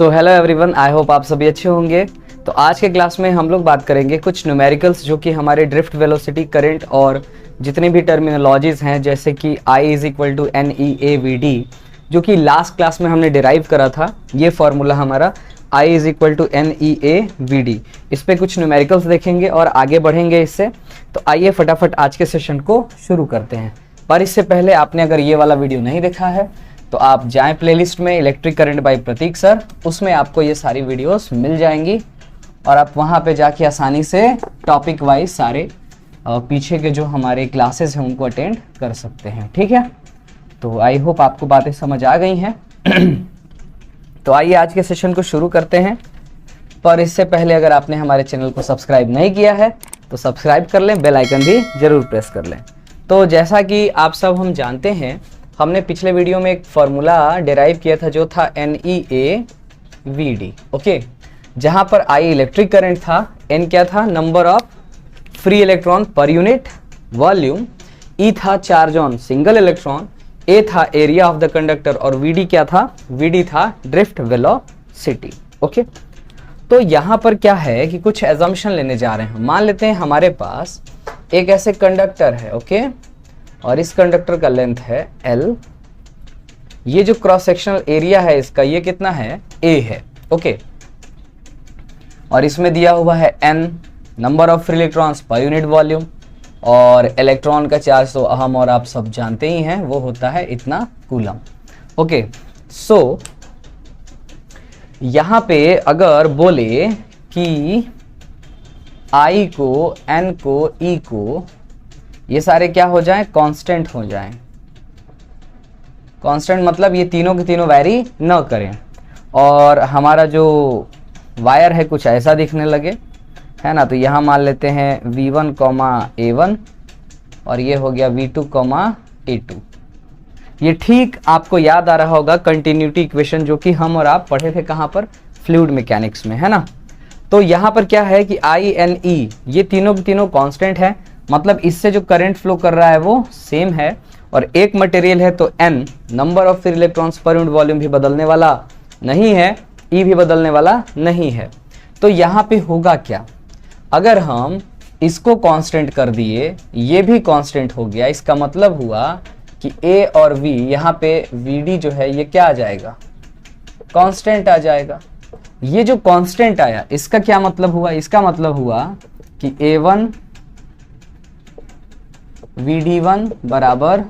So hello everyone, I hope आप सभी अच्छे होंगे। तो आज के क्लास में हम लोग बात करेंगे कुछ न्यूमेरिकल्स जो कि हमारे ड्रिफ्ट वेलोसिटी, करंट और जितनी भी टर्मिनोलॉजीज हैं, जैसे कि I is equal to NEAVD, जो कि लास्ट क्लास में हमने डिराइव करा था। ये फॉर्मूला हमारा I is equal to NEAVD। इस पे कुछ न्यूमेरिकल्स देखेंगे और आगे बढ़ेंगे इससे। तो आइए फटाफट आज के सेशन को शुरू करते हैं। पर इससे पहले आपने अगर ये वाला वीडियो नहीं देखा है तो आप जाएं प्लेलिस्ट में electric current by Prateek sir, उसमें आपको ये सारी वीडियोस मिल जाएंगी और आप वहां पे जाके आसानी से टॉपिक वाइज सारे पीछे के जो हमारे क्लासेस हैं उनको अटेंड कर सकते हैं। ठीक है, तो आई होप आपको बातें समझ आ गई हैं। तो आइए आज के सेशन को शुरू करते हैं। पर इससे पहले अगर आपने हमारे चैनल को सब्सक्राइब नहीं किया है तो सब्सक्राइब कर लें, बेल आइकन भी जरूर प्रेस कर लें। तो जैसा कि आप सब हम जानते हैं, हमने पिछले वीडियो में एक फॉर्मूला डिराइव किया था जो था NEAVD, ओके, जहां पर I इलेक्ट्रिक करंट था, N क्या था, number of free electron per unit volume, E था charge on single electron, A था एरिया ऑफ द कंडक्टर और VD क्या था, VD था ड्रिफ्ट वेलोसिटी। ओके, तो यहां पर क्या है कि कुछ एजम्पशन लेने जा रहे हैं। मान लेते हैं हमारे पास एक ऐसे कंडक्टर है, ओके, और इस कंडक्टर का लेंथ है L। ये जो क्रॉस सेक्शनल एरिया है इसका, ये कितना है, A है, ओके, और इसमें दिया हुआ है N, number of free electrons per unit volume, और इलेक्ट्रॉन का चार्ज तो हम और आप सब जानते ही हैं, वो होता है इतना कूलम। ओके, सो यहां पे अगर बोले कि I को, N को, E को, ये सारे क्या हो जाएं, कांस्टेंट हो जाएं। कांस्टेंट मतलब ये तीनों के तीनों वैरी न करें, और हमारा जो वायर है कुछ ऐसा दिखने लगे, है ना। तो यहाँ मान लेते हैं V1, A1 और ये हो गया V2, A2। ये ठीक आपको याद आ रहा होगा कंटिन्यूटी इक्वेशन जो कि हम और आप पढ़े थे कहाँ पर, फ्लूइड मैकेनिक्स में, है ना। तो यहाँ पर क्या है कि I, N, E ये तीनों के तीनों कांस्टेंट है, मतलब इससे जो करंट फ्लो कर रहा है वो सेम है, और एक मटेरियल है तो N, number of free electrons per unit volume भी बदलने वाला नहीं है, E भी बदलने वाला नहीं है। तो यहाँ पे होगा क्या, अगर हम इसको कांस्टेंट कर दिए, ये भी कांस्टेंट हो गया, इसका मतलब हुआ कि A और V, यहाँ पे VD जो है ये क्या आ जाएगा, कांस्टेंट आ जाएगा। ये जो कांस्टेंट आया इसका क्या मतलब हुआ, इसका मतलब हुआ कि A1 VD1 बराबर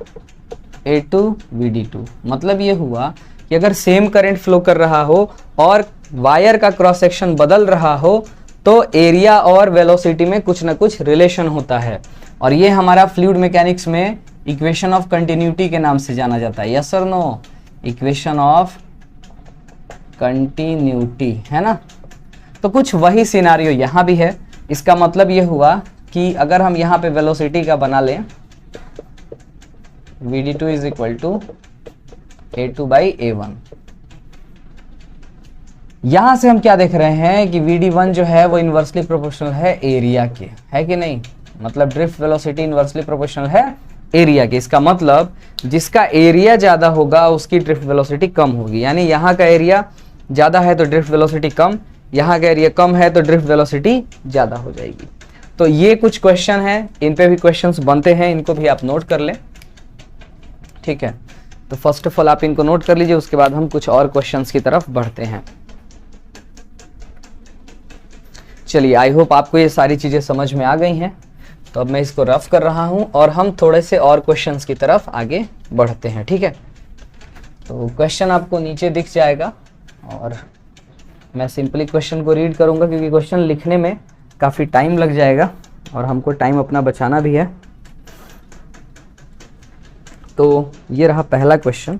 A2 VD2। मतलब ये हुआ कि अगर सेम करंट फ्लो कर रहा हो और वायर का क्रॉस सेक्शन बदल रहा हो तो एरिया और वेलोसिटी में कुछ ना कुछ रिलेशन होता है, और ये हमारा फ्लूइड मैकेनिक्स में इक्वेशन ऑफ कंटिन्यूटी के नाम से जाना जाता है। यस और नो, इक्वेशन ऑफ कंटिन्यूटी, है ना। तो कुछ वही सिनारियो यहाँ भी है। इसका मतलब ये हुआ कि अगर हम यहाँ पे वेलोसिटी का बना लें, VD2 is equal to A2 by A1, यहां से हम क्या देख रहे हैं कि VD1 जो है वो इनवर्सली प्रोपोर्शनल है एरिया के, है कि नहीं। मतलब ड्रिफ्ट वेलोसिटी इनवर्सली प्रोपोर्शनल है एरिया के। इसका मतलब जिसका एरिया ज्यादा होगा उसकी ड्रिफ्ट वेलोसिटी कम होगी, यानी यहाँ का एरिया ज्यादा है तो ड्रिफ्ट वेलोसिटी कम, यहाँ का एरिया कम है तो ड्रिफ्ट वेलोसिटी ज्यादा हो जाएगी। तो ये कुछ क्वेश्चन हैं, इन पे भी क्वेश्चंस बनते हैं, इनको भी आप नोट कर लें, ठीक है। तो फर्स्ट ऑफ ऑल आप इनको नोट कर लीजिए, उसके बाद हम कुछ और क्वेश्चंस की तरफ बढ़ते हैं। चलिए, आई होप आपको ये सारी चीजें समझ में आ गई हैं। तो अब मैं इसको रफ कर रहा हूं और हम थोड़े से और क्वेश्चंस की तरफ आगे बढ़ते हैं, ठीक है। तो क्वेश्चन आपको नीचे दिख जाएगा और मैं सिंपली क्वेश्चन को रीड करूंगा क्योंकि क्वेश्चन लिखने में काफ़ी टाइम लग जाएगा और हमको टाइम अपना बचाना भी है। तो ये रहा पहला क्वेश्चन।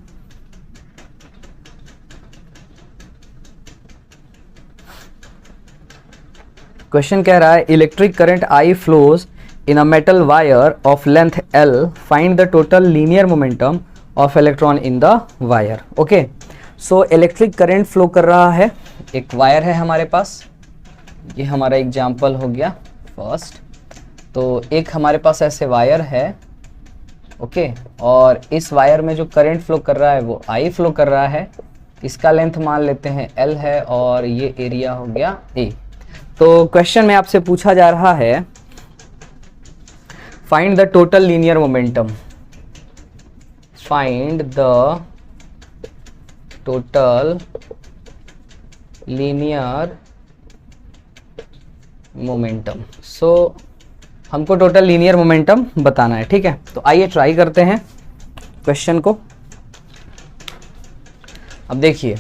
क्वेश्चन कह रहा है electric current I flows in a metal wire of length L, find the total linear momentum of electron in the wire. Okay, so electric current flow कर रहा है, एक वायर है हमारे पास, ये हमारा एग्जाम्पल हो गया फर्स्ट। तो एक हमारे पास ऐसे वायर है, ओके, और इस वायर में जो करंट फ्लो कर रहा है वो I फ्लो कर रहा है, इसका लेंथ मान लेते हैं L है और ये एरिया हो गया A। तो क्वेश्चन में आपसे पूछा जा रहा है find the total linear momentum, find the total linear momentum. So हमको टोटल लीनियर मोमेंटम बताना है, ठीक है। तो आइए ट्राई करते हैं क्वेश्चन को। अब देखिए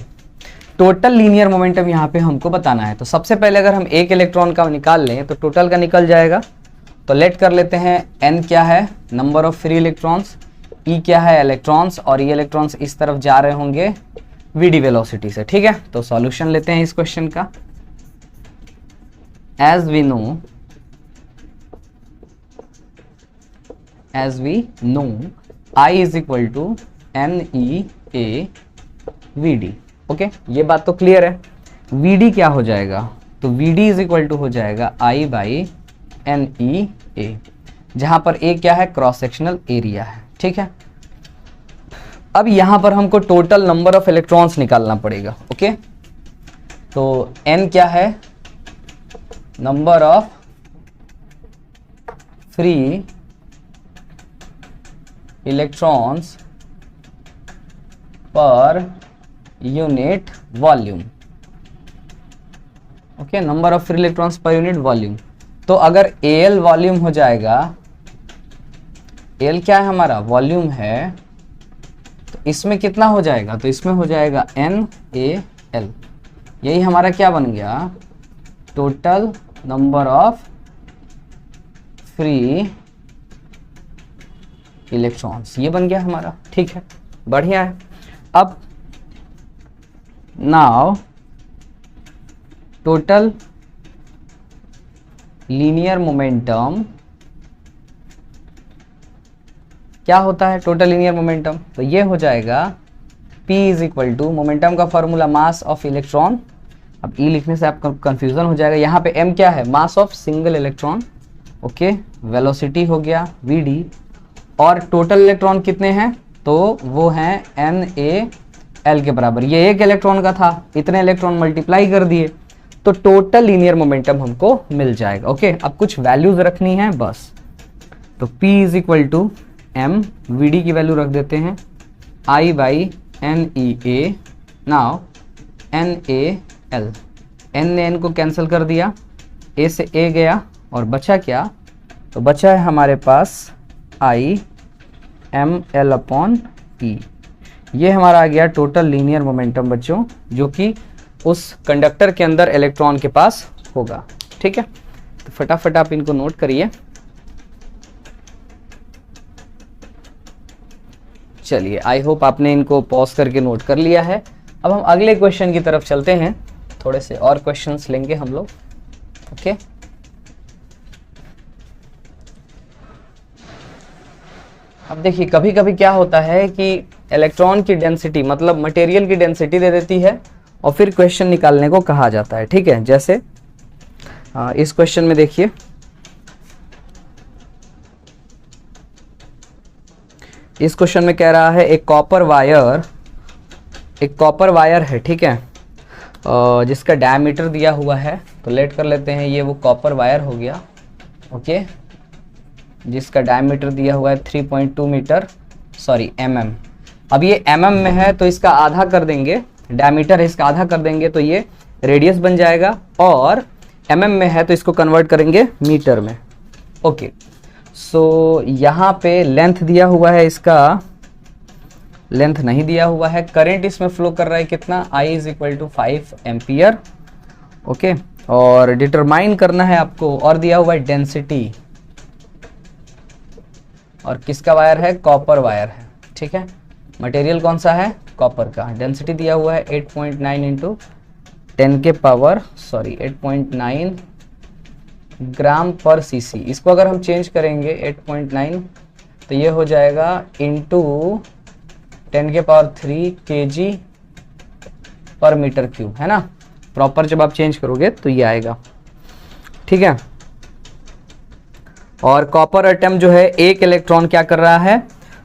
टोटल लीनियर मोमेंटम यहाँ पे हमको बताना है। तो सबसे पहले अगर हम एक इलेक्ट्रॉन का निकाल लें तो टोटल का निकल जाएगा। तो लेट कर लेते हैं n क्या है, number of free electrons, e क्या है, इलेक्ट्रॉन्स, और ये इलेक्ट्रॉन्स इस तरफ जा रहे होंगे vd वेलोसिटी से, ठीक है। तो सॉल्यूशन लेते हैं इस क्वेश्चन का। as we know I is equal to NEA VD। Okay, ये बात तो क्लियर है। VD क्या हो जाएगा, तो VD इज इक्वल टू हो जाएगा I बाई NEA, जहां पर A क्या है, क्रॉस सेक्शनल एरिया है, ठीक है। अब यहां पर हमको टोटल नंबर ऑफ इलेक्ट्रॉन्स निकालना पड़ेगा। ओके, तो N क्या है, number of free electrons per unit volume. Okay, number of free electrons per unit volume. तो अगर AL वॉल्यूम हो जाएगा, AL क्या है हमारा, वॉल्यूम है, तो इसमें कितना हो जाएगा, तो इसमें हो जाएगा NaL। यही हमारा क्या बन गया, total number of free electrons, ये बन गया हमारा, ठीक है, बढ़िया है। अब नाउ टोटल लीनियर मोमेंटम क्या होता है, टोटल लीनियर मोमेंटम, तो ये हो जाएगा P is equal to, momentum का फॉर्मूला मास ऑफ इलेक्ट्रॉन। अब E लिखने से आपका कंफ्यूजन हो जाएगा, यहाँ पे M क्या है, mass of single electron. Okay, velocity हो गया VD, और टोटल इलेक्ट्रॉन कितने हैं, तो वो हैं NaL के बराबर। ये एक इलेक्ट्रॉन का था, इतने इलेक्ट्रॉन मल्टीप्लाई कर दिए तो टोटल लीनियर मोमेंटम हमको मिल जाएगा। ओके, अब कुछ वैल्यूज रखनी है बस। तो P is equal to M, VD की वैल्यू रख देते हैं I by NEA। Now NaL, N ने N को कैंसिल कर दिया, A से A गया और बचा क्या, तो बचा है हमारे पास ImL अपॉन E। ये हमारा आ गया टोटल लीनियर मोमेंटम बच्चों, जो कि उस कंडक्टर के अंदर इलेक्ट्रॉन के पास होगा, ठीक है। तो फटाफट आप इनको नोट करिए। चलिए, आई होप आपने इनको पॉज करके नोट कर लिया है। अब हम अगले क्वेश्चन की तरफ चलते हैं, थोड़े से और क्वेश्चंस लेंगे हम लोग। ओके, अब देखिए कभी कभी क्या होता है कि इलेक्ट्रॉन की डेंसिटी, मतलब मटेरियल की डेंसिटी दे देती है और फिर क्वेश्चन निकालने को कहा जाता है, ठीक है। जैसे इस क्वेश्चन में देखिए, इस क्वेश्चन में कह रहा है एक कॉपर वायर है, ठीक है, जिसका डायमीटर दिया हुआ है। तो लेट कर लेते हैं, ये वो कॉपर वायर हो गया, ओके, जिसका डायमीटर दिया हुआ है 3.2 मीटर, सॉरी mm। अब ये mm में है तो इसका आधा कर देंगे, डायमीटर है इसका आधा कर देंगे तो ये रेडियस बन जाएगा, और mm में है तो इसको कन्वर्ट करेंगे मीटर में। ओके, सो यहाँ पे लेंथ दिया हुआ है, इसका लेंथ नहीं दिया हुआ है। करंट इसमें फ्लो कर रहा है कितना, I is equal to 5 ampere. Okay, और डिटरमाइन करना है आपको, और दिया हुआ है डेंसिटी, और किसका वायर है, कॉपर वायर है, ठीक है। मटेरियल कौन सा है, कॉपर का। डेंसिटी दिया हुआ है 8.9 इंटू 10 के पावर 8.9 ग्राम पर सीसी। इसको अगर हम चेंज करेंगे 8.9 तो ये हो जाएगा इंटू 10 के पावर 3 kg पर मीटर क्यूब, है ना। प्रॉपर जब आप चेंज करोगे तो ये आएगा, ठीक है। और कॉपर एटम जो है एक इलेक्ट्रॉन क्या कर रहा है,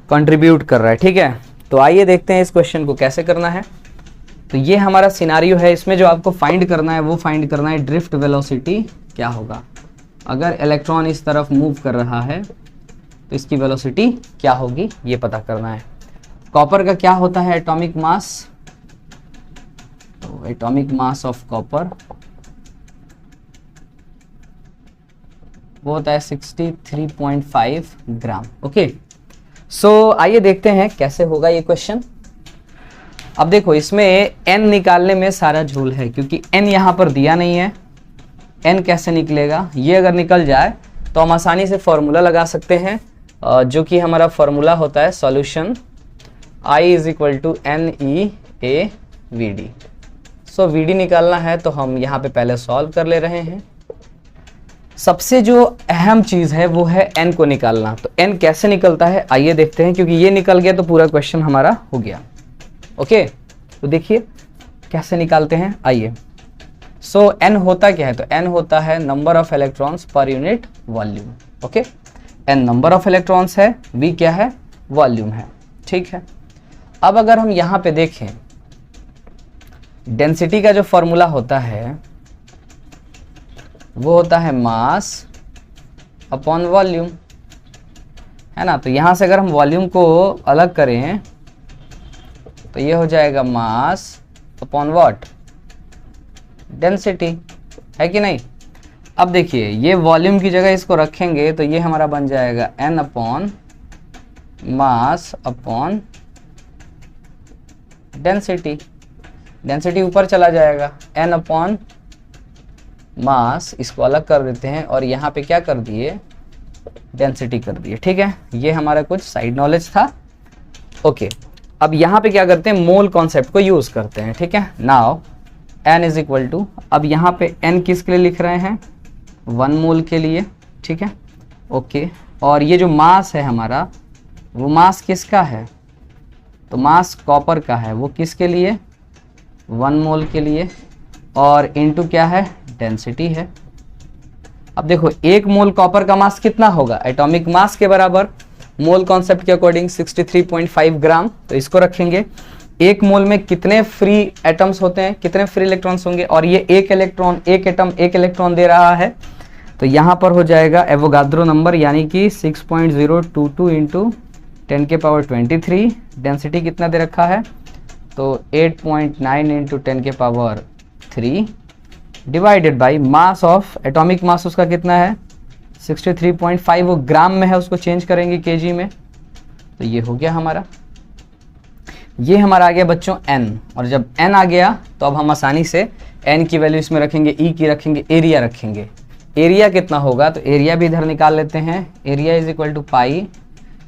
कंट्रीब्यूट कर रहा है, ठीक है। तो आइए देखते हैं इस क्वेश्चन को कैसे करना है। तो ये हमारा सिनारियो है, इसमें जो आपको फाइंड करना है वो फाइंड करना है ड्रिफ्ट वेलोसिटी क्या होगा। अगर इलेक्ट्रॉन इस तरफ मूव कर रहा है तो इसकी वेलोसिटी क्या होगी ये पता करना है। कॉपर का क्या होता है एटॉमिक मास, तो एटॉमिक मास ऑफ कॉपर वो होता है 63.5 ग्राम। ओके, सो आइए देखते हैं कैसे होगा ये क्वेश्चन। अब देखो इसमें n निकालने में सारा झोल है, क्योंकि n यहाँ पर दिया नहीं है। n कैसे निकलेगा, ये अगर निकल जाए तो हम आसानी से फॉर्मूला लगा सकते हैं, जो कि हमारा फॉर्मूला होता है solution I is equal to NeAVD। So VD निकालना है तो हम यहाँ पे पहले सॉल्व कर ले रहे हैं। सबसे जो अहम चीज है वो है n को निकालना। तो n कैसे निकलता है आइए देखते हैं, क्योंकि ये निकल गया तो पूरा क्वेश्चन हमारा हो गया। ओके, तो देखिए कैसे निकालते हैं आइए। सो n होता क्या है, तो n होता है number of electrons per unit volume. Okay, n number of electrons है, v क्या है, वॉल्यूम है। ठीक है, अब अगर हम यहाँ पे देखें डेंसिटी का जो फॉर्मूला होता है वो होता है मास अपॉन वॉल्यूम, है ना। तो यहाँ से अगर हम वॉल्यूम को अलग करें तो ये हो जाएगा मास अपॉन व्हाट, डेंसिटी, है कि नहीं। अब देखिए ये वॉल्यूम की जगह इसको रखेंगे तो ये हमारा बन जाएगा n upon mass upon density. Density ऊपर चला जाएगा, n अपॉन मास, इसको अलग कर देते हैं और यहाँ पे क्या कर दिए, डेंसिटी कर दिए। ठीक है, ये हमारा कुछ साइड नॉलेज था। ओके, अब यहाँ पे क्या करते हैं, मोल कॉन्सेप्ट को यूज करते हैं। ठीक है, now n is equal to, अब यहाँ पे n किसके लिए लिख रहे हैं, 1 मोल के लिए। ठीक है, ओके, और ये जो मास है हमारा वो मास किसका है, तो मास कॉपर का है, वो किसके लिए, 1 मोल के लिए, और इनटू क्या है, डेंसिटी है। अब देखो 1 मोल कॉपर का मास कितना होगा, एटॉमिक मास के बराबर, मोल कॉन्सेप्ट के अकॉर्डिंग 63.5 ग्राम। तो इसको रखेंगे, 1 मोल में कितने फ्री एटम्स होते हैं, कितने फ्री इलेक्ट्रॉन्स होंगे, और ये एक इलेक्ट्रॉन, एक एटम एक इलेक्ट्रॉन दे रहा है, तो यहाँ पर हो जाएगा एवोगाद्रो नंबर, यानी कि 6.022 इंटू 10 के पावर 23। डेंसिटी कितना दे रखा है, तो 8.9 इंटू 10 के power 3 divided by mass of, atomic mass उसका कितना है 63.5, वो ग्राम में है, उसको चेंज करेंगे केजी में, तो ये हो गया हमारा, ये हमारा आ गया बच्चों n। और जब n आ गया तो अब हम आसानी से n की वैल्यू इसमें रखेंगे, e की रखेंगे, एरिया रखेंगे। एरिया कितना होगा, तो एरिया भी इधर निकाल लेते हैं, एरिया इज इक्वल टू पाई,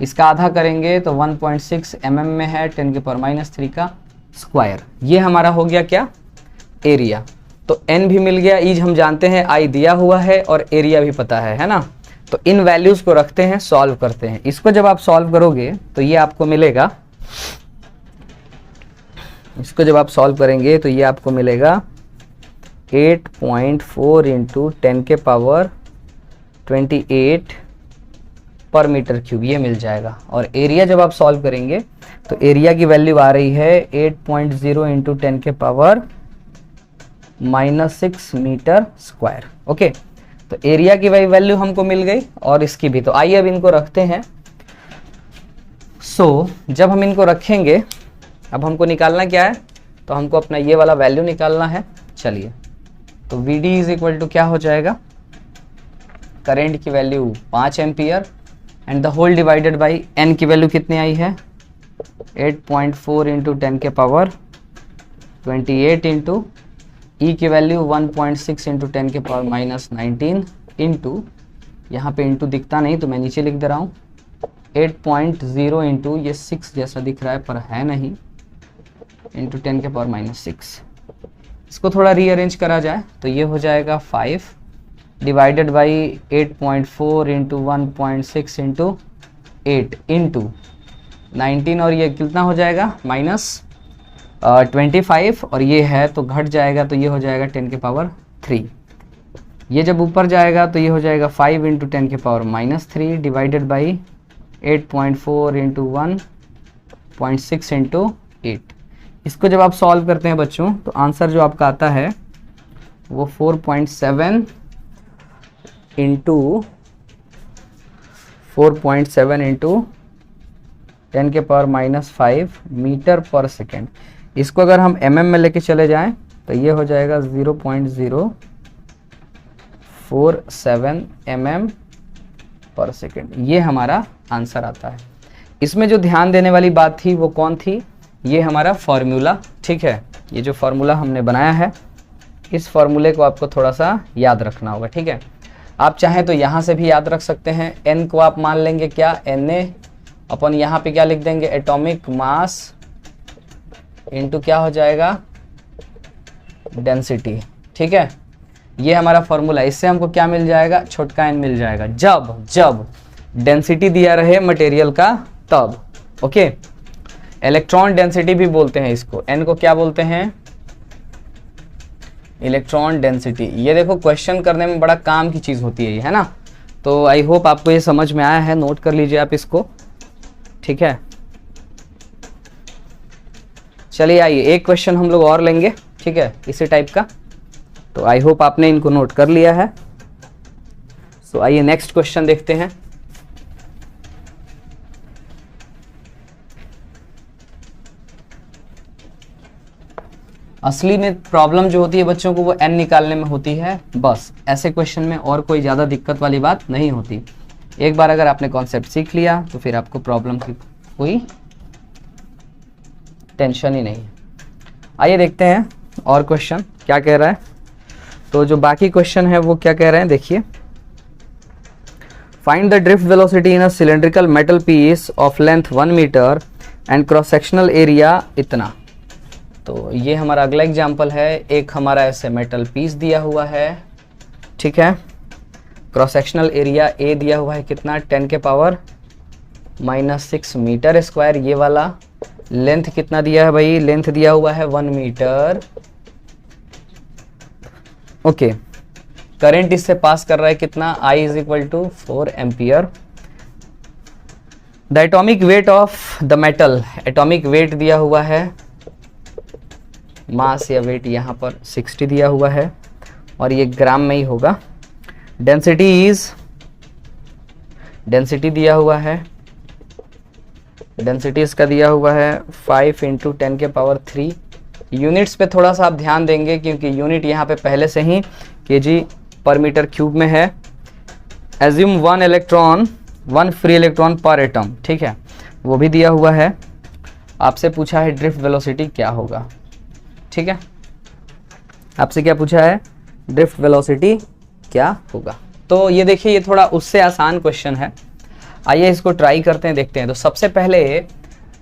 इसका आधा करेंगे तो 1.6 mm में है, 10 के पावर -3 का स्क्वायर। ये हमारा हो गया क्या, एरिया। तो n भी मिल गया, ईज हम जानते हैं, i दिया हुआ है और एरिया भी पता है ना। तो इन वैल्यूज को रखते हैं, सॉल्व करते हैं। इसको जब आप सॉल्व करोगे तो ये आपको मिलेगा, इसको जब आप सॉल्व करेंगे तो ये आपको मिलेगा 8.4 इंटू 10 के पावर 28 पर मीटर क्यूब, ये मिल जाएगा। और एरिया जब आप सॉल्व करेंगे तो एरिया की वैल्यू आ रही है 8.0 इंटू 10 के पावर -6 मीटर स्क्वायर। ओके, तो एरिया की वैल्यू हमको मिल गई और इसकी भी। तो आइए अब इनको रखते हैं। सो जब हम इनको रखेंगे, अब हमको निकालना क्या है, तो हमको अपना ये वाला वैल्यू निकालना है। चलिए, तो VD इज इक्वल टू क्या हो जाएगा, करंट की value 5 ampere and the whole divided by n की वैल्यू कितनी आई है 8.4 इंटू 10 के पावर 28 इंटू E की वैल्यू 1.6 इंटू 10 के पावर -19 इंटू, यहाँ पे इंटू दिखता नहीं तो मैं नीचे लिख दे रहा हूँ, 8.0 इंटू, ये 6 जैसा दिख रहा है पर है नहीं, इंटू 10 के पावर -6। इसको थोड़ा रीअरेंज करा जाए तो ये हो जाएगा 5 divided by 8.4 into 1.6 into 8 into 19, और ये कितना हो जाएगा -25, और ये है तो घट जाएगा, तो ये हो जाएगा 10 के पावर 3। ये जब ऊपर जाएगा तो ये हो जाएगा 5 इंटू 10 के power -3 divided by 8.4 into 1.6 into 8। इसको जब आप सॉल्व करते हैं बच्चों तो आंसर जो आपका आता है वो 4.7 इंटू 10⁻⁵ मीटर पर सेकेंड। इसको अगर हम mm में लेके चले जाएं तो ये हो जाएगा 0.047 mm पर सेकेंड। ये हमारा आंसर आता है। इसमें जो ध्यान देने वाली बात थी वो कौन थी? ये हमारा फॉर्मूला, ठीक है। ये जो फॉर्मूला हमने बनाया है इस फॉर्मूले को आपको थोड़ा सा याद रखना होगा, ठीक है। आप चाहें तो यहाँ से भी याद रख सकते हैं। n को आप मान लेंगे क्या, Na अपन यहाँ पे क्या लिख देंगे, एटॉमिक मास इंटू क्या हो जाएगा, डेंसिटी, ठीक है। ये हमारा फॉर्मूला। इससे हमको क्या मिल जाएगा, छोटका n मिल जाएगा जब डेंसिटी दिया रहे मटेरियल का तब, ओके। इलेक्ट्रॉन डेंसिटी भी बोलते हैं इसको। n को क्या बोलते हैं, इलेक्ट्रॉन डेंसिटी। ये देखो क्वेश्चन करने में बड़ा काम की चीज़ होती है ये, है ना। तो आई होप आपको ये समझ में आया है। नोट कर लीजिए आप इसको, ठीक है। चलिए आइए एक क्वेश्चन हम लोग और लेंगे, ठीक है, इसी टाइप का। तो आई होप आपने इनको नोट कर लिया है। सो आइए नेक्स्ट क्वेश्चन देखते हैं। असली में प्रॉब्लम जो होती है बच्चों को वो n निकालने में होती है, बस। ऐसे क्वेश्चन में और कोई ज़्यादा दिक्कत वाली बात नहीं होती। एक बार अगर आपने कॉन्सेप्ट सीख लिया तो फिर आपको प्रॉब्लम की कोई टेंशन ही नहीं है। आइए देखते हैं और क्वेश्चन क्या कह रहा है। तो जो बाकी क्वेश्चन है वो क्या कह रहे हैं, देखिए। Find the drift velocity in a cylindrical metal piece of length 1 metre and cross sectional area इतना। तो ये हमारा अगला एग्जाम्पल है। एक हमारा ऐसे मेटल पीस दिया हुआ है, ठीक है। क्रॉस सेक्शनल एरिया ए दिया हुआ है कितना, 10⁻⁻⁶ मीटर स्क्वायर। ये वाला लेंथ कितना दिया है भाई, लेंथ दिया हुआ है 1 मीटर, ओके। करंट इससे पास कर रहा है कितना, I = 4 ampere. The atomic weight of the metal, atomic weight दिया हुआ है, मास या वेट यहाँ पर 60 दिया हुआ है और ये ग्राम में ही होगा। डेंसिटी दिया हुआ है, डेंसिटी इसका दिया हुआ है 5 × 10⁻³ यूनिट्स पे थोड़ा सा आप ध्यान देंगे क्योंकि यूनिट यहाँ पे पहले से ही kg/m³ में है। एज्यूम 1 फ्री इलेक्ट्रॉन पर एटम, ठीक है, वो भी दिया हुआ है। आपसे पूछा है ड्रिफ्ट वेलोसिटी क्या होगा, ठीक है। आपसे क्या पूछा है, ड्रिफ्ट वेलोसिटी क्या होगा। तो ये देखिए ये थोड़ा उससे आसान क्वेश्चन है। आइए इसको ट्राई करते हैं, देखते हैं। तो सबसे पहले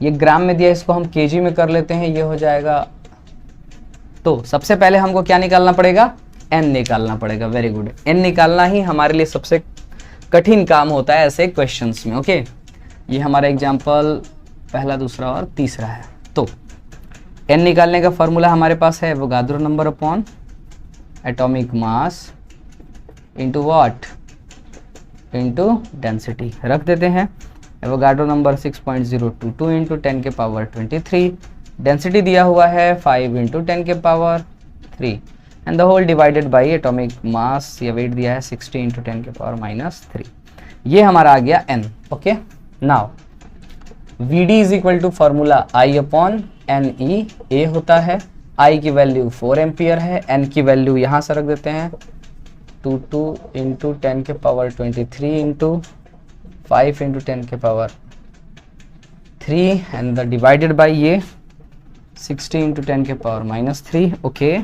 ये ग्राम में दिया, इसको हम केजी में कर लेते हैं, ये हो जाएगा। तो सबसे पहले हमको क्या निकालना पड़ेगा, n निकालना पड़ेगा। वेरी गुड, n निकालना ही हमारे लिए सबसे कठिन काम होता है ऐसे क्वेश्चंस में, ओके। ये हमारा एग्जाम्पल पहला, दूसरा और तीसरा है। तो n निकालने का फॉर्मूला हमारे पास है Avogadro number upon atomic mass into what, into density. रख देते हैं एवोगाड्रो नंबर 6.022 इंटू 10⁻23। डेंसिटी दिया हुआ है 5 × 10⁻³ and the whole divided by atomic mass या वेट दिया है 60 × 10⁻³ ये हमारा आ गया n, okay. Now Vd = formula I/NE। A होता है, I की वैल्यू 4 एम्पियर है, N की वैल्यू यहाँ से रख देते हैं 22 × 10⁻23 into 5 × 10⁻³ and the divided by ये 60 × 10⁻³ ओके।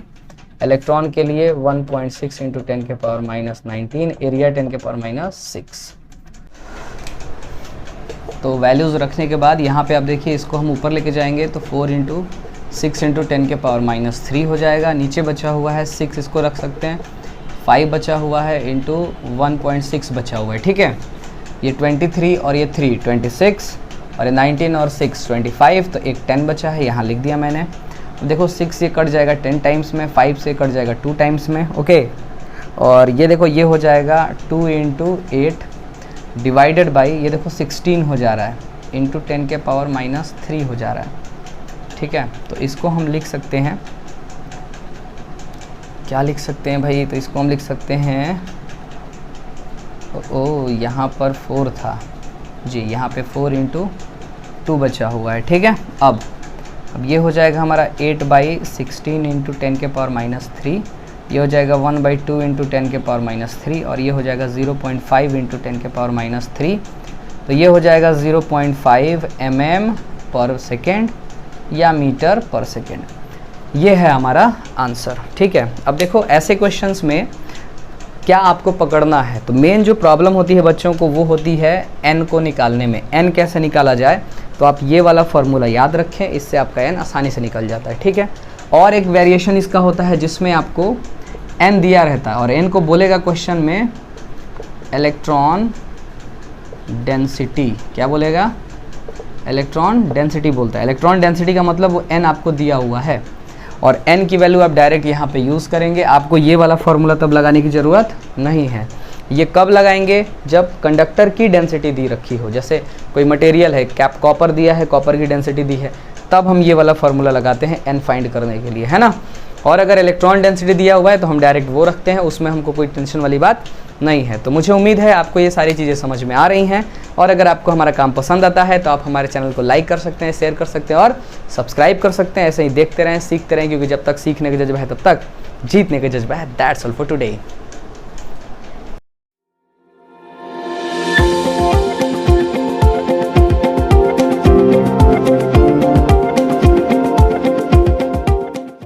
इलेक्ट्रॉन के लिए 1.6 × 10⁻19, एरिया 10⁻6। तो वैल्यूज़ रखने के बाद यहाँ पे आप देखिए इसको हम ऊपर लेके जाएंगे तो 4 × 6 × 10⁻³ हो जाएगा। नीचे बचा हुआ है 6, इसको रख सकते हैं, 5 बचा हुआ है इंटू 1.6 बचा हुआ है, ठीक है। ये 23 और ये 3 26 और ये 19 और 6 25, तो एक 10 बचा है, यहाँ लिख दिया मैंने। देखो 6 से कट जाएगा 10 टाइम्स में, 5 से कट जाएगा 2 टाइम्स में, ओके। और ये देखो ये हो जाएगा 2 × 8 डिवाइडेड बाई, ये देखो 16 हो जा रहा है, इंटू 10⁻³ हो जा रहा है। ठीक है। तो इसको हम लिख सकते हैं, क्या लिख सकते हैं भाई, तो इसको हम लिख सकते हैं, ओ यहाँ पर 4 था जी, यहाँ पे 4 × 2 बचा हुआ है, ठीक है। अब ये हो जाएगा हमारा 8/16 × 10⁻³ ये हो जाएगा 1/2 × 10⁻³ और ये हो जाएगा 0.5 × 10⁻³। तो ये हो जाएगा 0.5 mm/s या मीटर/सेकेंड। ये है हमारा आंसर, ठीक है। अब देखो ऐसे क्वेश्चंस में क्या आपको पकड़ना है, तो मेन जो प्रॉब्लम होती है बच्चों को वो होती है n को निकालने में। n कैसे निकाला जाए, तो आप ये वाला फॉर्मूला याद रखें, इससे आपका n आसानी से निकल जाता है, ठीक है। और एक वेरिएशन इसका होता है जिसमें आपको n दिया रहता है और n को बोलेगा क्वेश्चन में इलेक्ट्रॉन डेंसिटी, क्या बोलेगा, इलेक्ट्रॉन डेंसिटी बोलता है। इलेक्ट्रॉन डेंसिटी का मतलब वो n आपको दिया हुआ है और n की वैल्यू आप डायरेक्ट यहाँ पे यूज़ करेंगे। आपको ये वाला फॉर्मूला तब लगाने की ज़रूरत नहीं है। ये कब लगाएंगे, जब कंडक्टर की डेंसिटी दी रखी हो। जैसे कोई मटेरियल है, कैप कॉपर दिया है, कॉपर की डेंसिटी दी है, तब हम ये वाला फॉर्मूला लगाते हैं n फाइंड करने के लिए, है ना। और अगर इलेक्ट्रॉन डेंसिटी दिया हुआ है तो हम डायरेक्ट वो रखते हैं, उसमें हमको कोई टेंशन वाली बात नहीं है। तो मुझे उम्मीद है आपको ये सारी चीज़ें समझ में आ रही हैं और अगर आपको हमारा काम पसंद आता है तो आप हमारे चैनल को लाइक कर सकते हैं, शेयर कर सकते हैं और सब्सक्राइब कर सकते हैं। ऐसे ही देखते रहें, सीखते रहें, क्योंकि जब तक सीखने का जज्बा है तब तक जीतने का जज्बा है। That's all for today.